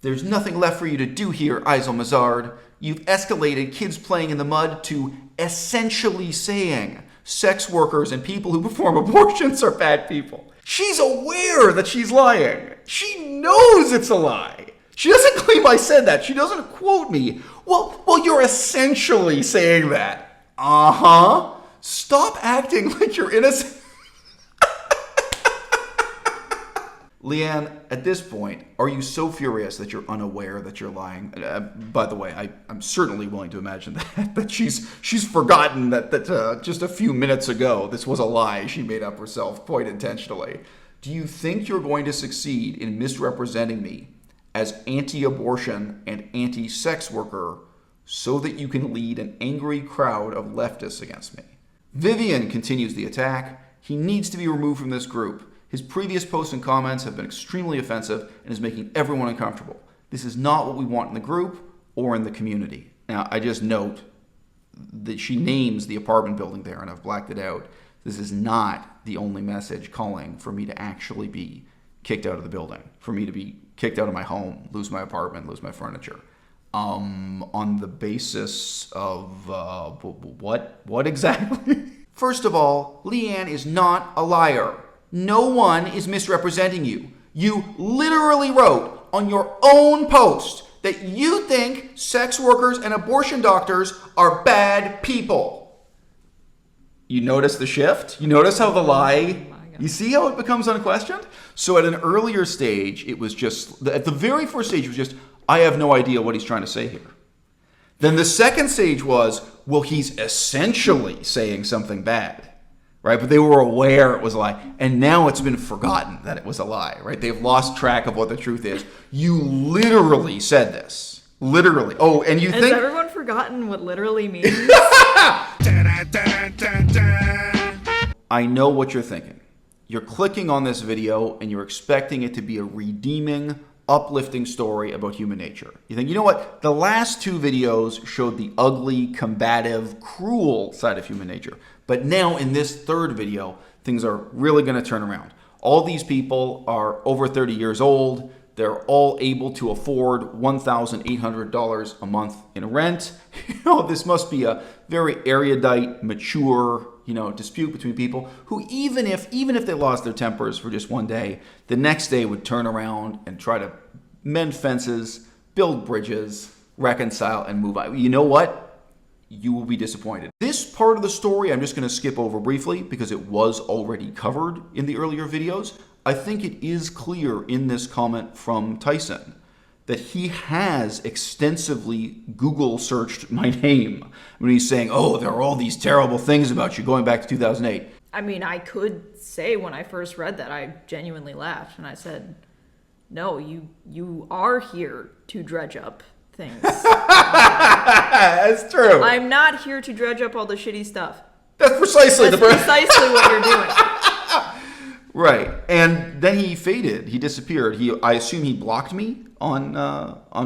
There's nothing left for you to do here, Isel Mazard. You've escalated kids playing in the mud to essentially saying sex workers and people who perform abortions are bad people. She's aware that she's lying. She knows it's a lie. She doesn't claim I said that. She doesn't quote me. Well, you're essentially saying that. Uh-huh. Stop acting like you're innocent. Leanne, at this point, are you so furious that you're unaware that you're lying? By the way, I'm certainly willing to imagine that she's forgotten that just a few minutes ago this was a lie she made up herself quite intentionally. Do you think you're going to succeed in misrepresenting me as anti-abortion and anti-sex worker so that you can lead an angry crowd of leftists against me? Vivian continues the attack. He needs to be removed from this group. His previous posts and comments have been extremely offensive and is making everyone uncomfortable. This is not what we want in the group or in the community. Now, I just note that she names the apartment building there, and I've blacked it out. This is not the only message calling for me to actually be kicked out of the building, for me to be kicked out of my home, lose my apartment, lose my furniture. On the basis of what exactly? First of all, Leanne is not a liar. No one is misrepresenting you. You literally wrote on your own post that you think sex workers and abortion doctors are bad people. You notice the shift? You notice how the lie, you see how it becomes unquestioned? So at an earlier stage, it was just, at the very first stage, it was just, I have no idea what he's trying to say here. Then the second stage was, well, he's essentially saying something bad. Right? But they were aware it was a lie. And now it's been forgotten that it was a lie, right? They've lost track of what the truth is. You literally said this. Literally. Oh, and you think... Has everyone forgotten what literally means? I know what you're thinking. You're clicking on this video and you're expecting it to be a redeeming, uplifting story about human nature. You think, you know what? The last two videos showed the ugly, combative, cruel side of human nature. But now in this third video, things are really going to turn around. All these people are over 30 years old. They're all able to afford $1,800 a month in rent. This must be a very erudite, mature, dispute between people who even if they lost their tempers for just one day, the next day would turn around and try to mend fences, build bridges, reconcile, and move on. You know what? You will be disappointed. This part of the story I'm just going to skip over briefly because it was already covered in the earlier videos. I think it is clear in this comment from Tyson that he has extensively Google searched my name when he's saying, oh, there are all these terrible things about you going back to 2008. I mean, I could say when I first read that, I genuinely laughed and I said, no, you are here to dredge up things. That's true. I'm not here to dredge up all the shitty stuff. That's precisely precisely what you're doing. Right. And then he faded. He disappeared. I assume he blocked me on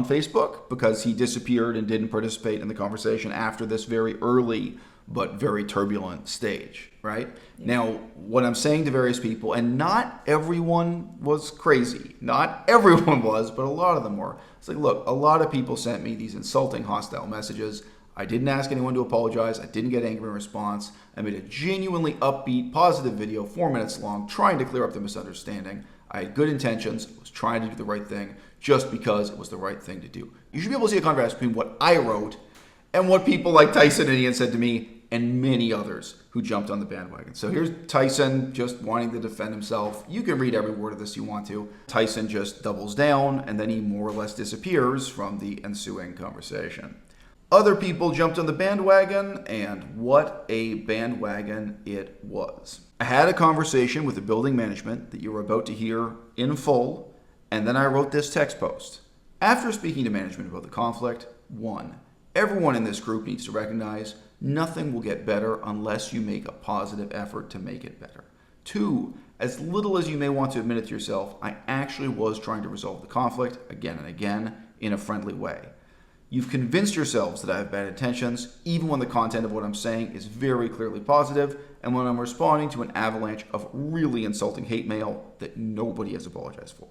Facebook because he disappeared and didn't participate in the conversation after this very early but very turbulent stage, right? Yeah. Now, what I'm saying to various people, and not everyone was crazy. Not everyone was, but a lot of them were. It's like, look, a lot of people sent me these insulting, hostile messages. I didn't ask anyone to apologize. I didn't get angry in response. I made a genuinely upbeat, positive video, 4 minutes long, trying to clear up the misunderstanding. I had good intentions, was trying to do the right thing, just because it was the right thing to do. You should be able to see a contrast between what I wrote and what people like Tyson and Ian said to me, and many others who jumped on the bandwagon. So here's Tyson just wanting to defend himself. You can read every word of this you want to. Tyson just doubles down, and then he more or less disappears from the ensuing conversation. Other people jumped on the bandwagon, and what a bandwagon it was. I had a conversation with the building management that you were about to hear in full, and then I wrote this text post. After speaking to management about the conflict, 1, everyone in this group needs to recognize nothing will get better unless you make a positive effort to make it better. 2, as little as you may want to admit it to yourself, I actually was trying to resolve the conflict again and again in a friendly way. You've convinced yourselves that I have bad intentions, even when the content of what I'm saying is very clearly positive, and when I'm responding to an avalanche of really insulting hate mail that nobody has apologized for.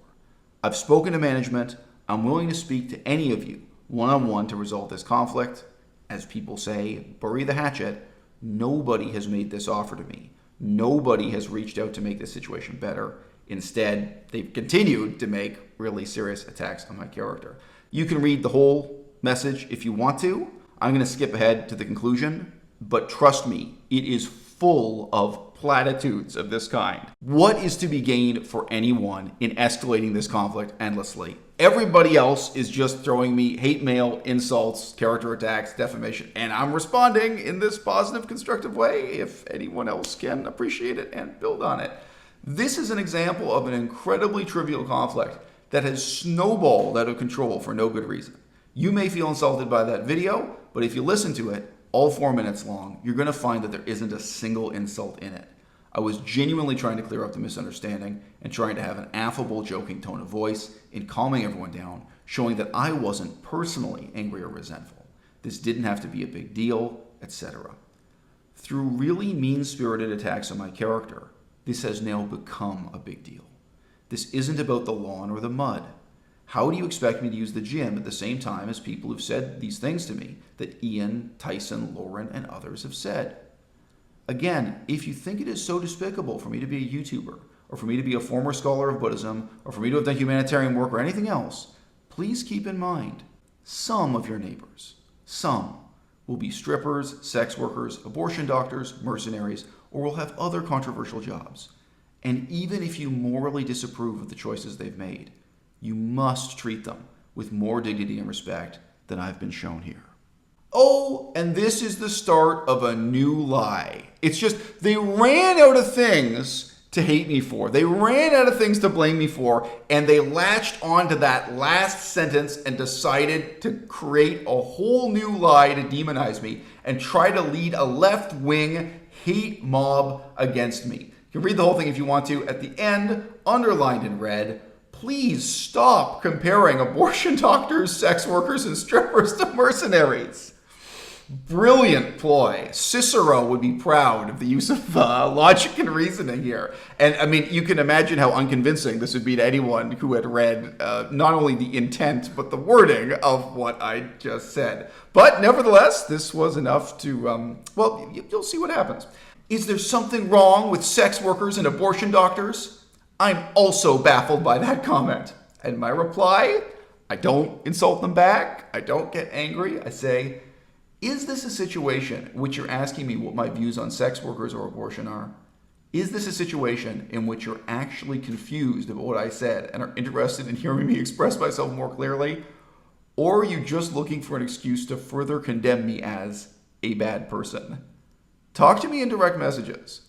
I've spoken to management. I'm willing to speak to any of you one-on-one to resolve this conflict. As people say, bury the hatchet. Nobody has made this offer to me. Nobody has reached out to make this situation better. Instead, they've continued to make really serious attacks on my character. You can read the whole message if you want to. I'm going to skip ahead to the conclusion, but trust me, it is full of platitudes of this kind. What is to be gained for anyone in escalating this conflict endlessly? Everybody else is just throwing me hate mail, insults, character attacks, defamation, and I'm responding in this positive, constructive way if anyone else can appreciate it and build on it. This is an example of an incredibly trivial conflict that has snowballed out of control for no good reason. You may feel insulted by that video, but if you listen to it, all 4 minutes long, you're going to find that there isn't a single insult in it. I was genuinely trying to clear up the misunderstanding and trying to have an affable, joking tone of voice in calming everyone down, showing that I wasn't personally angry or resentful. This didn't have to be a big deal, etc. Through really mean-spirited attacks on my character, this has now become a big deal. This isn't about the lawn or the mud. How do you expect me to use the gym at the same time as people who've said these things to me that Ian, Tyson, Lauren, and others have said? Again, if you think it is so despicable for me to be a YouTuber, or for me to be a former scholar of Buddhism, or for me to have done humanitarian work or anything else, please keep in mind, some of your neighbors, some, will be strippers, sex workers, abortion doctors, mercenaries, or will have other controversial jobs. And even if you morally disapprove of the choices they've made, you must treat them with more dignity and respect than I've been shown here. Oh, and this is the start of a new lie. It's just, they ran out of things to hate me for. They ran out of things to blame me for, and they latched onto that last sentence and decided to create a whole new lie to demonize me and try to lead a left-wing hate mob against me. You can read the whole thing if you want to. At the end, underlined in red, please stop comparing abortion doctors, sex workers, and strippers to mercenaries. Brilliant ploy. Cicero would be proud of the use of logic and reasoning here. And I mean, you can imagine how unconvincing this would be to anyone who had read not only the intent, but the wording of what I just said. But nevertheless, this was enough to, well, you'll see what happens. Is there something wrong with sex workers and abortion doctors? I'm also baffled by that comment. And my reply, I don't insult them back. I don't get angry. I say, is this a situation in which you're asking me what my views on sex workers or abortion are? Is this a situation in which you're actually confused about what I said and are interested in hearing me express myself more clearly? Or are you just looking for an excuse to further condemn me as a bad person? Talk to me in direct messages.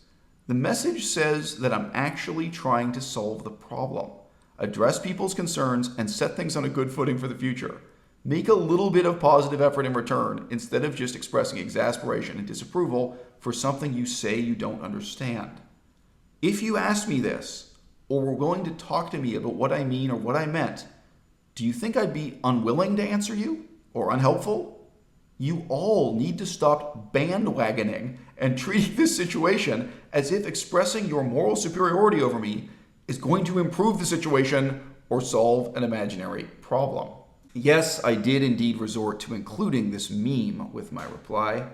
The message says that I'm actually trying to solve the problem, address people's concerns, and set things on a good footing for the future. Make a little bit of positive effort in return instead of just expressing exasperation and disapproval for something you say you don't understand. If you asked me this, or were willing to talk to me about what I mean or what I meant, do you think I'd be unwilling to answer you or unhelpful? You all need to stop bandwagoning and treating this situation as if expressing your moral superiority over me is going to improve the situation or solve an imaginary problem. Yes, I did indeed resort to including this meme with my reply.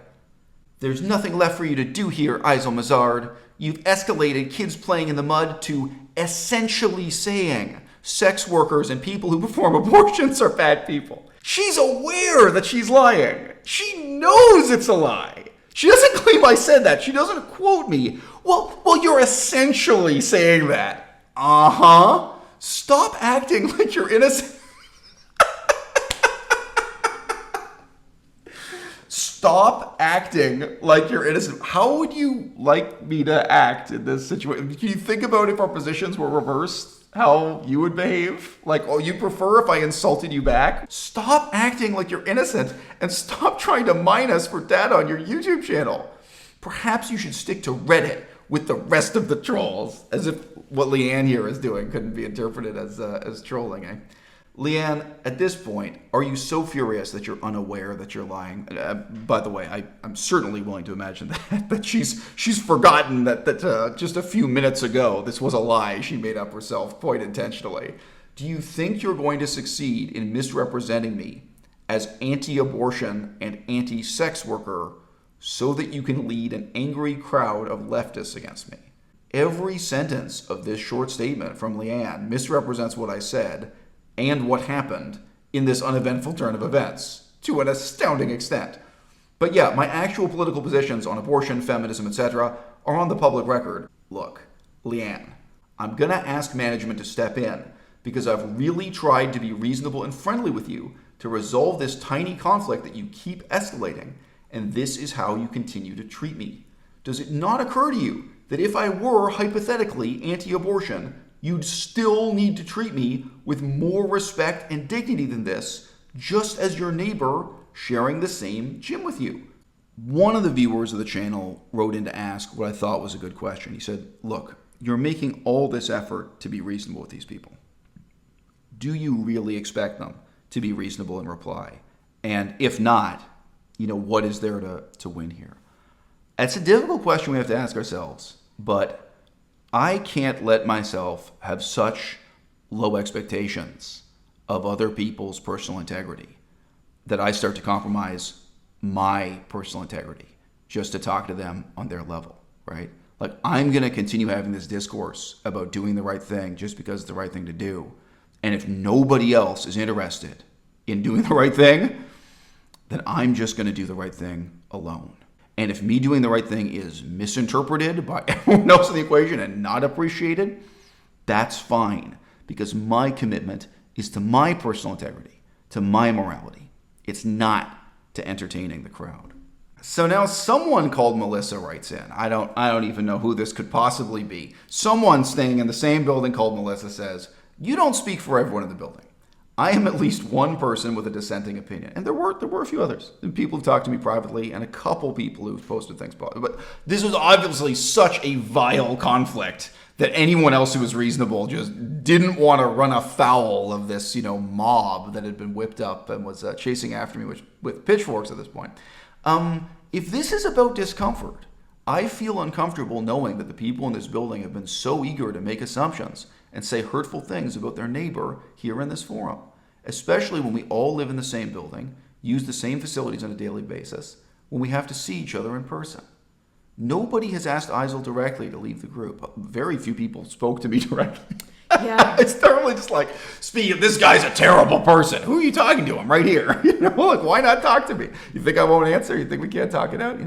There's nothing left for you to do here, Eisel Mazard. You've escalated kids playing in the mud to essentially saying sex workers and people who perform abortions are bad people. She's aware that she's lying. She knows it's a lie. She doesn't claim I said that. She doesn't quote me. Well, you're essentially saying that. Uh-huh. Stop acting like you're innocent. Stop acting like you're innocent. How would you like me to act in this situation? Can you think about if our positions were reversed? How you would behave? Like, oh, you prefer if I insulted you back? Stop acting like you're innocent and stop trying to mine us for data on your YouTube channel. Perhaps you should stick to Reddit with the rest of the trolls, as if what Leanne here is doing couldn't be interpreted as trolling, eh? Leanne, at this point, are you so furious that you're unaware that you're lying? By the way, I'm certainly willing to imagine that she's forgotten that just a few minutes ago this was a lie she made up herself quite intentionally. Do you think you're going to succeed in misrepresenting me as anti-abortion and anti-sex worker so that you can lead an angry crowd of leftists against me? Every sentence of this short statement from Leanne misrepresents what I said and what happened in this uneventful turn of events to an astounding extent. But yeah, my actual political positions on abortion, feminism, etc. are on the public record. Look, Leanne, I'm going to ask management to step in because I've really tried to be reasonable and friendly with you to resolve this tiny conflict that you keep escalating, and this is how you continue to treat me. Does it not occur to you that if I were hypothetically anti-abortion, you'd still need to treat me with more respect and dignity than this, just as your neighbor sharing the same gym with you? One of the viewers of the channel wrote in to ask what I thought was a good question. He said, look, you're making all this effort to be reasonable with these people. Do you really expect them to be reasonable in reply? And if not, what is there to win here? It's a difficult question we have to ask ourselves, but I can't let myself have such low expectations of other people's personal integrity that I start to compromise my personal integrity just to talk to them on their level, right? Like, I'm going to continue having this discourse about doing the right thing just because it's the right thing to do. And if nobody else is interested in doing the right thing, then I'm just going to do the right thing alone. And if me doing the right thing is misinterpreted by everyone else in the equation and not appreciated, that's fine, because my commitment is to my personal integrity, to my morality. It's not to entertaining the crowd. So now someone called Melissa writes in. I don't even know who this could possibly be. Someone staying in the same building called Melissa says, "You don't speak for everyone in the building. I am at least one person with a dissenting opinion." And there were a few others. People who talked to me privately and a couple people who posted things publicly. But this was obviously such a vile conflict that anyone else who was reasonable just didn't want to run afoul of this, mob that had been whipped up and was chasing after me with pitchforks at this point. If this is about discomfort, I feel uncomfortable knowing that the people in this building have been so eager to make assumptions and say hurtful things about their neighbor here in this forum, especially when we all live in the same building, use the same facilities on a daily basis, when we have to see each other in person. Nobody has asked Eisel directly to leave the group. Very few people spoke to me directly. Yeah. It's thoroughly just like, speaking of, this guy's a terrible person. Who are you talking to? I'm right here. Look, why not talk to me? You think I won't answer? You think we can't talk it out?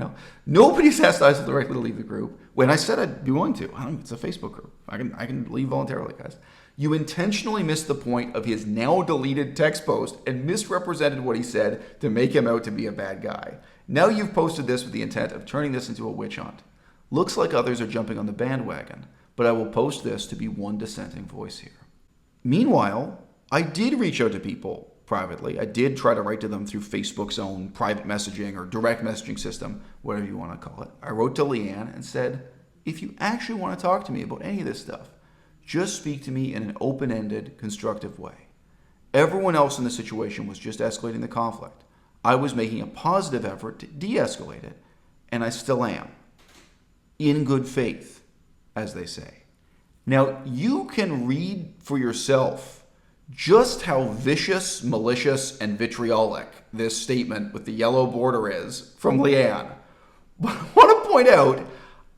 Nobody's asked Eisel directly to leave the group. When I said I'd be willing to, it's a Facebook group. I can leave voluntarily, guys. You intentionally missed the point of his now deleted text post and misrepresented what he said to make him out to be a bad guy. Now you've posted this with the intent of turning this into a witch hunt. Looks like others are jumping on the bandwagon, but I will post this to be one dissenting voice here. Meanwhile, I did reach out to people privately. I did try to write to them through Facebook's own private messaging or direct messaging system, whatever you want to call it. I wrote to Leanne and said, if you actually want to talk to me about any of this stuff, just speak to me in an open-ended, constructive way. Everyone else in the situation was just escalating the conflict. I was making a positive effort to de-escalate it, and I still am. In good faith, as they say. Now, you can read for yourself just how vicious, malicious, and vitriolic this statement with the yellow border is from Leanne. But I want to point out,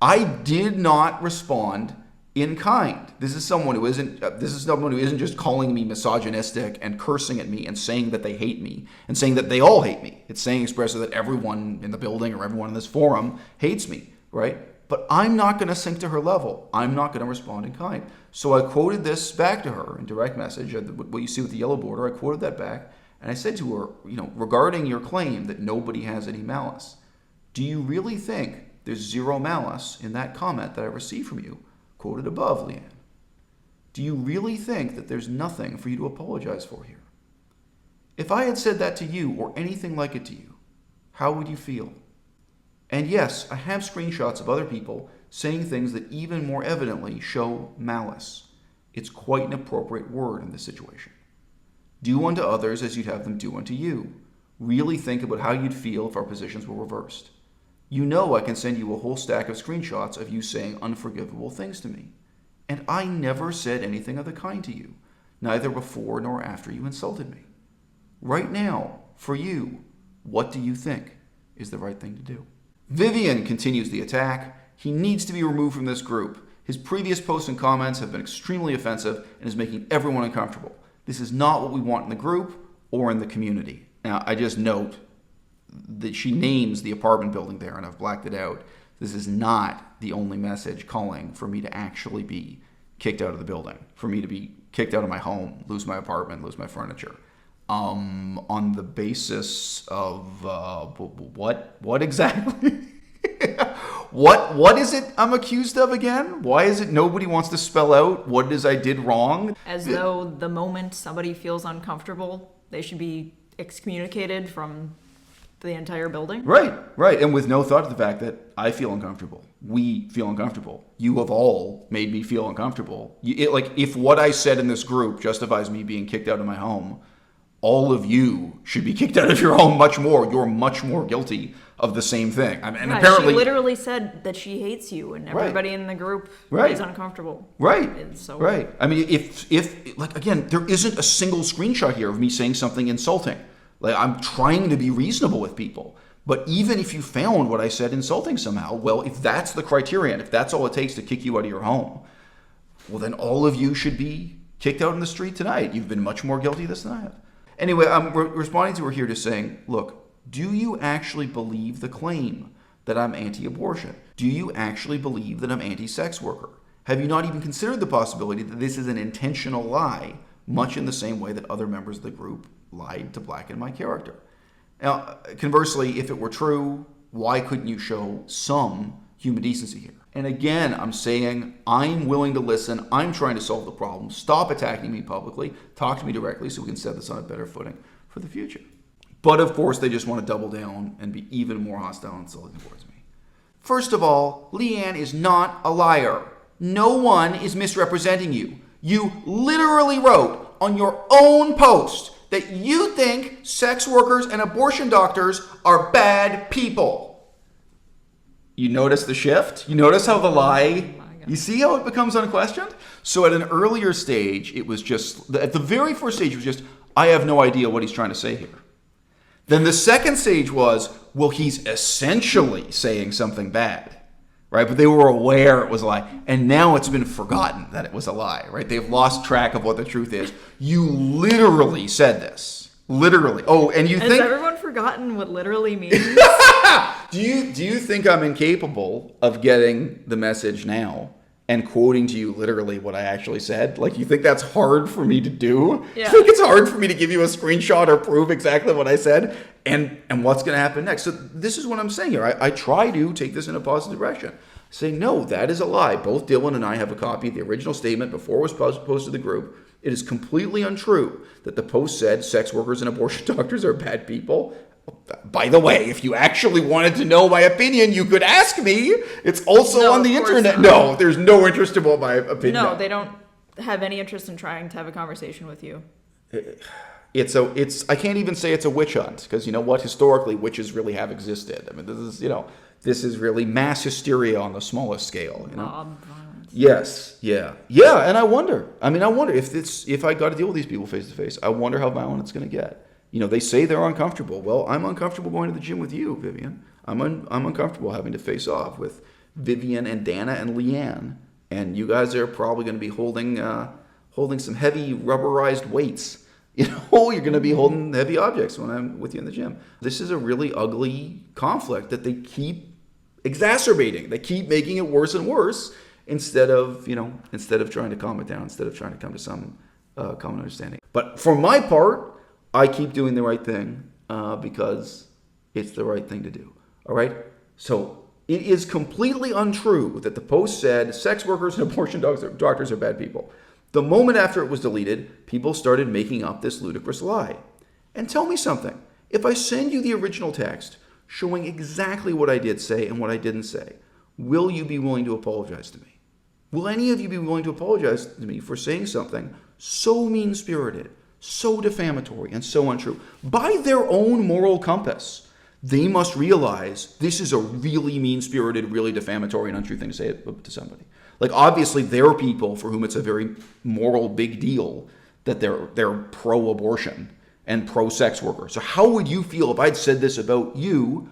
I did not respond in kind. This is someone who isn't just calling me misogynistic and cursing at me and saying that they hate me and saying that they all hate me. It's saying expressly that everyone in the building or everyone in this forum hates me, right? But I'm not going to sink to her level. I'm not going to respond in kind. So I quoted this back to her in direct message, what you see with the yellow border. I quoted that back, and I said to her, regarding your claim that nobody has any malice, do you really think there's zero malice in that comment that I received from you, quoted above, Leanne? Do you really think that there's nothing for you to apologize for here? If I had said that to you or anything like it to you, how would you feel? And yes, I have screenshots of other people saying things that even more evidently show malice. It's quite an appropriate word in this situation. Do unto others as you'd have them do unto you. Really think about how you'd feel if our positions were reversed. You know I can send you a whole stack of screenshots of you saying unforgivable things to me. And I never said anything of the kind to you. neither before nor after you insulted me. Right now, for you, what do you think is the right thing to do? Vivian continues the attack. He needs to be removed from this group. His previous posts and comments have been extremely offensive and is making everyone uncomfortable. This is not what we want in the group or in the community. Now, I just note that she names the apartment building there, and I've blacked it out. This is not the only message calling for me to actually be kicked out of the building, for me to be kicked out of my home, lose my apartment, lose my furniture. On the basis of what exactly? What is it I'm accused of again? Why is it nobody wants to spell out what it is I did wrong? As though the moment somebody feels uncomfortable, they should be excommunicated from the entire building. Right. And with no thought to the fact that I feel uncomfortable. We feel uncomfortable. You have all made me feel uncomfortable. If what I said in this group justifies me being kicked out of my home, all of you should be kicked out of your home much more. You're much more guilty of the same thing. And apparently, she literally said that she hates you, and everybody in the group is uncomfortable. Right. Right. I mean, if again, there isn't a single screenshot here of me saying something insulting. Like, I'm trying to be reasonable with people. But even if you found what I said insulting somehow, well, if that's the criterion, if that's all it takes to kick you out of your home, well, then all of you should be kicked out in the street tonight. You've been much more guilty of this than I have. Anyway, I'm responding to her here, just saying, look, do you actually believe the claim that I'm anti-abortion? Do you actually believe that I'm anti-sex worker? Have you not even considered the possibility that this is an intentional lie, much in the same way that other members of the group lied to blacken my character? Now, conversely, if it were true, why couldn't you show some human decency here? And again, I'm saying I'm willing to listen. I'm trying to solve the problem. Stop attacking me publicly. Talk to me directly so we can set this on a better footing for the future. But of course, they just want to double down and be even more hostile and insulting towards me. First of all, Leanne is not a liar. No one is misrepresenting you. You literally wrote on your own post that you think sex workers and abortion doctors are bad people. You notice the shift? You notice how the lie, you see how it becomes unquestioned? So at an earlier stage, it was just, at the very first stage, it was just, I have no idea what he's trying to say here. Then the second stage was, well, he's essentially saying something bad, right? But they were aware it was a lie. And now it's been forgotten that it was a lie, right? They've lost track of what the truth is. You literally said this. Literally. Oh, and you think... Has everyone forgotten what literally means? Do you think I'm incapable of getting the message now and quoting to you literally what I actually said? Like, you think that's hard for me to do? Yeah. You think it's hard for me to give you a screenshot or prove exactly what I said? And what's going to happen next? So this is what I'm saying here. I try to take this in a positive direction. Say, no, that is a lie. Both Dylan and I have a copy of the original statement before it was posted to the group. It is completely untrue that the post said sex workers and abortion doctors are bad people. By the way, if you actually wanted to know my opinion, you could ask me. It's also on the internet. No, there's no interest about my opinion. No, they don't have any interest in trying to have a conversation with you. I can't even say it's a witch hunt, because you know what? Historically, witches really have existed. I mean, this is really mass hysteria on the smallest scale. Mob violence. Yes, yeah, and I wonder if I got to deal with these people face to face, I wonder how violent it's going to get. They say they're uncomfortable. Well, I'm uncomfortable going to the gym with you, Vivian. I'm uncomfortable having to face off with Vivian and Dana and Leanne, and you guys are probably going to be holding some heavy rubberized weights. You're going to be holding heavy objects when I'm with you in the gym. This is a really ugly conflict that they keep exacerbating. They keep making it worse and worse instead of trying to calm it down, instead of trying to come to some common understanding. But for my part, I keep doing the right thing because it's the right thing to do. All right? So it is completely untrue that the post said sex workers and abortion doctors are bad people. The moment after it was deleted, people started making up this ludicrous lie. And tell me something. If I send you the original text showing exactly what I did say and what I didn't say, will you be willing to apologize to me? Will any of you be willing to apologize to me for saying something so mean-spirited, so defamatory, and so untrue? By their own moral compass, they must realize this is a really mean-spirited, really defamatory and untrue thing to say to somebody. Like, obviously, there are people for whom it's a very moral big deal that they're pro-abortion and pro-sex worker. So how would you feel if I'd said this about you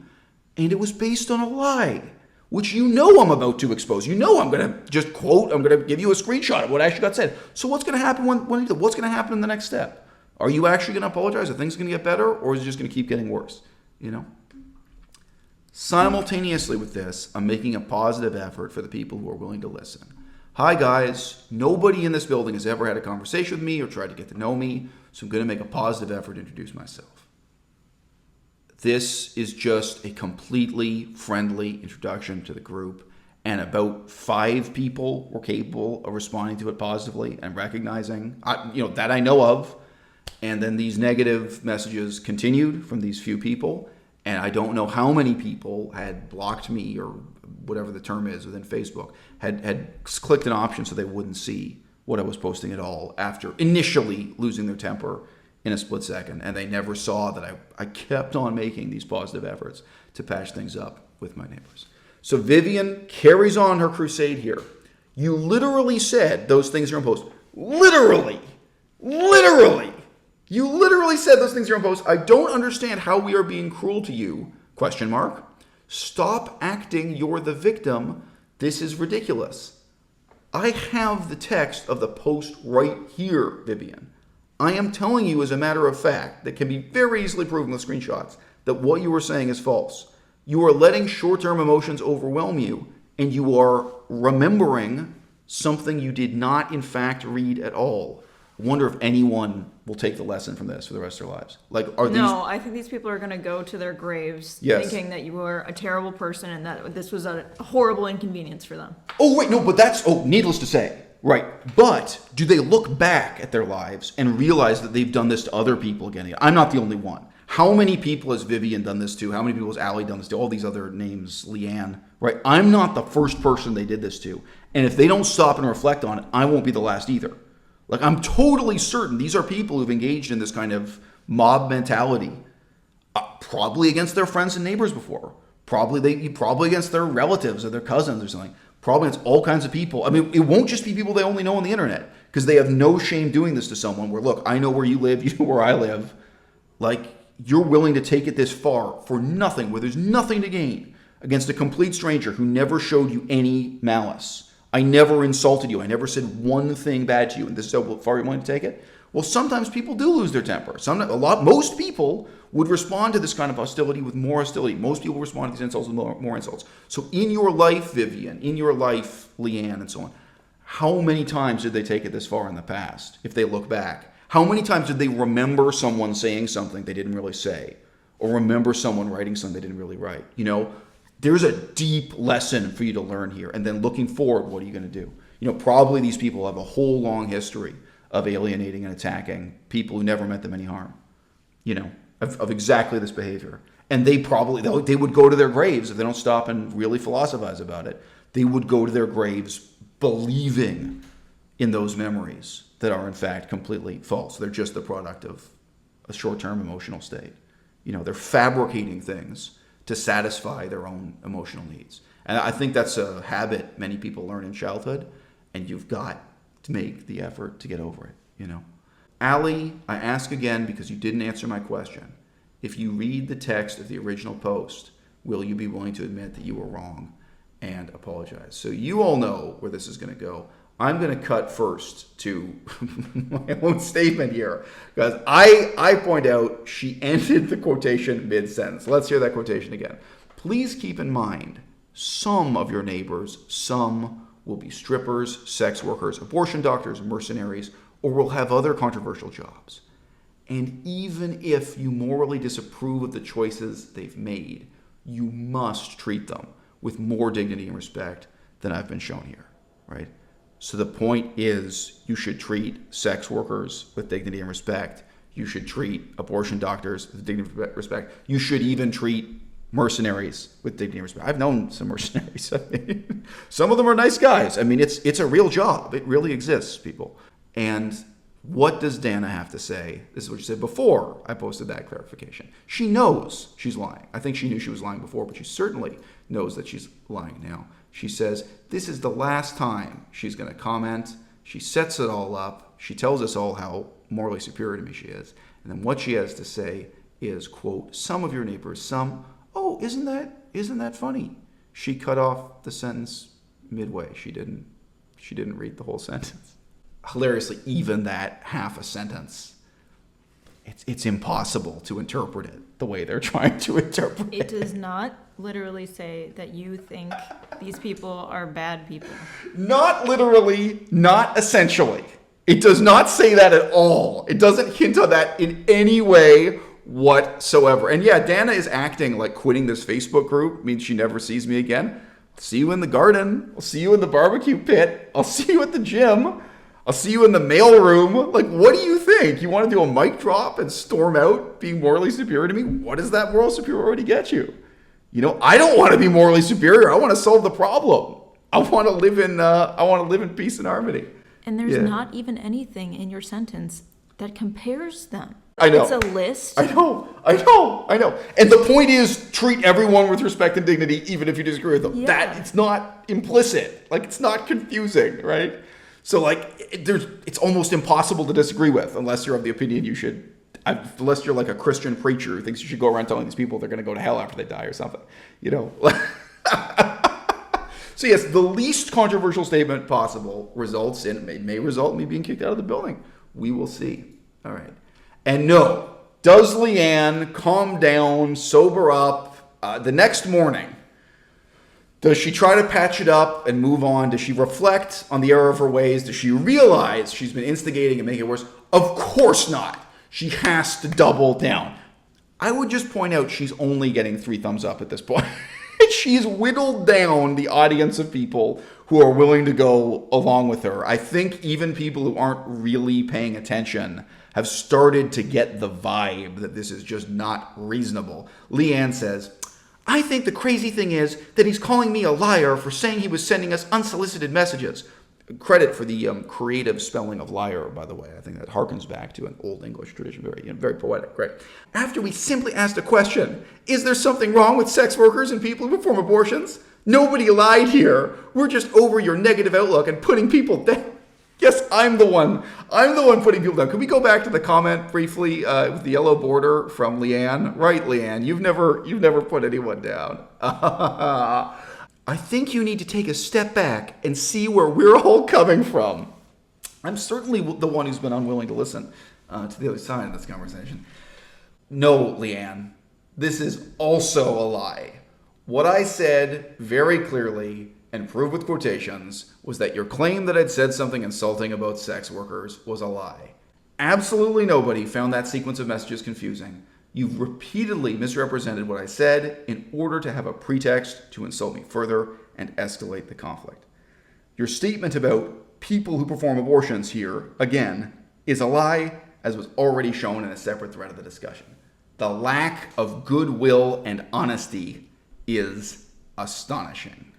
and it was based on a lie, which you know I'm about to expose? You know I'm going to just quote, I'm going to give you a screenshot of what actually got said. So what's going to happen what's going to happen in the next step? Are you actually going to apologize? Are things going to get better, or is it just going to keep getting worse? You know? Simultaneously with this, I'm making a positive effort for the people who are willing to listen. Hi guys, nobody in this building has ever had a conversation with me or tried to get to know me, so I'm going to make a positive effort to introduce myself. This is just a completely friendly introduction to the group, and about 5 people were capable of responding to it positively and recognizing, that I know of. And then these negative messages continued from these few people, and I don't know how many people had blocked me or whatever the term is within Facebook, had clicked an option so they wouldn't see what I was posting at all after initially losing their temper in a split second. And they never saw that I kept on making these positive efforts to patch things up with my neighbors. So Vivian carries on her crusade here. You literally said those things are in post. Literally. You literally said those things are in post. I don't understand how we are being cruel to you, ? Stop acting you're the victim. This is ridiculous. I have the text of the post right here, Vivian. I am telling you as a matter of fact that can be very easily proven with screenshots that what you are saying is false. You are letting short-term emotions overwhelm you, and you are remembering something you did not in fact read at all. I wonder if anyone will take the lesson from this for the rest of their lives. No, I think these people are going to go to their graves thinking that you were a terrible person and that this was a horrible inconvenience for them. Oh, wait, no, but needless to say. Right. But do they look back at their lives and realize that they've done this to other people again? I'm not the only one. How many people has Vivian done this to? How many people has Allie done this to? All these other names, Leanne, right? I'm not the first person they did this to. And if they don't stop and reflect on it, I won't be the last either. I'm totally certain these are people who've engaged in this kind of mob mentality, probably against their friends and neighbors before, probably against their relatives or their cousins or something, probably against all kinds of people. I mean, it won't just be people they only know on the internet, because they have no shame doing this to someone where, look, I know where you live, you know where I live. You're willing to take it this far for nothing, where there's nothing to gain, against a complete stranger who never showed you any malice. I never insulted you. I never said one thing bad to you, and this is how far you're willing to take it? Well, sometimes people do lose their temper. Most people would respond to this kind of hostility with more hostility. Most people respond to these insults with more insults. So in your life, Vivian, in your life, Leanne, and so on, how many times did they take it this far in the past, if they look back? How many times did they remember someone saying something they didn't really say? Or remember someone writing something they didn't really write? There's a deep lesson for you to learn here. And then looking forward, what are you going to do? Probably these people have a whole long history of alienating and attacking people who never meant them any harm, of exactly this behavior. And they would go to their graves if they don't stop and really philosophize about it. They would go to their graves believing in those memories that are in fact completely false. They're just the product of a short-term emotional state. They're fabricating things to satisfy their own emotional needs. And I think that's a habit many people learn in childhood, and you've got to make the effort to get over it, Allie, I ask again because you didn't answer my question. If you read the text of the original post, will you be willing to admit that you were wrong and apologize? So you all know where this is going to go. I'm going to cut first to my own statement here, because I point out she ended the quotation mid-sentence. Let's hear that quotation again. Please keep in mind, some of your neighbors, some will be strippers, sex workers, abortion doctors, mercenaries, or will have other controversial jobs. And even if you morally disapprove of the choices they've made, you must treat them with more dignity and respect than I've been shown here, right? So the point is, you should treat sex workers with dignity and respect. You should treat abortion doctors with dignity and respect. You should even treat mercenaries with dignity and respect. I've known some mercenaries. Some of them are nice guys. It's a real job. It really exists, people. And what does Dana have to say? This is what she said before I posted that clarification. She knows she's lying. I think she knew she was lying before, but she certainly knows that she's lying now. She says this is the last time she's going to comment. She sets it all up. She tells us all how morally superior to me she is. And then what she has to say is, quote, some of your neighbors, some, oh, isn't that funny? She cut off the sentence midway. She didn't read the whole sentence. Hilariously, even that half a sentence, it's impossible to interpret it the way they're trying to interpret It does not literally say that you think these people are bad people. Not literally, not essentially. It does not say that at all. It doesn't hint on that in any way whatsoever. And yeah, Dana is acting like quitting this Facebook group means she never sees me again. See you in the garden. I'll see you in the barbecue pit. I'll see you at the gym. I'll see you in the mailroom. Like, what do you think? You want to do a mic drop and storm out being morally superior to me? What does that moral superiority get you? You know, I don't want to be morally superior. I want to solve the problem. I want to live in peace and harmony. And there's not even anything in your sentence that compares them. I know. It's a list. I know. And the point is, treat everyone with respect and dignity, even if you disagree with them. Yeah. That it's not implicit. Like, it's not confusing, right? So, like, it's almost impossible to disagree with, unless you're of the opinion you should, unless you're like a Christian preacher who thinks you should go around telling these people they're going to go to hell after they die or something, you know. So yes, the least controversial statement possible may result in me being kicked out of the building. We will see. All right. And no, does Leanne calm down, sober up the next morning? Does she try to patch it up and move on? Does she reflect on the error of her ways? Does she realize she's been instigating and making it worse? Of course not. She has to double down. I would just point out she's only getting 3 thumbs up at this point. She's whittled down the audience of people who are willing to go along with her. I think even people who aren't really paying attention have started to get the vibe that this is just not reasonable. Leanne says, I think the crazy thing is that he's calling me a liar for saying he was sending us unsolicited messages. Credit for the creative spelling of liar, by the way. I think that harkens back to an old English tradition. Very poetic. Great. After we simply asked a question, is there something wrong with sex workers and people who perform abortions? Nobody lied here. We're just over your negative outlook and putting people down. Yes, I'm the one putting people down. Could we go back to the comment briefly with the yellow border from Leanne? Right, Leanne, you've never put anyone down. I think you need to take a step back and see where we're all coming from. I'm certainly the one who's been unwilling to listen to the other side of this conversation. No, Leanne, this is also a lie. What I said very clearly and proved with quotations was that your claim that I'd said something insulting about sex workers was a lie. Absolutely nobody found that sequence of messages confusing. You've repeatedly misrepresented what I said in order to have a pretext to insult me further and escalate the conflict. Your statement about people who perform abortions here, again, is a lie, as was already shown in a separate thread of the discussion. The lack of goodwill and honesty is astonishing.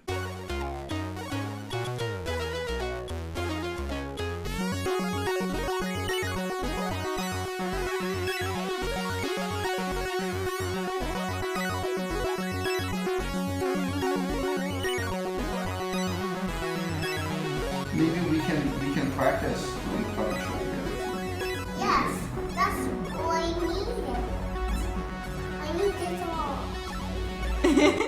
Maybe we can practice doing puppet show together. Yes, that's all I needed. I need it all.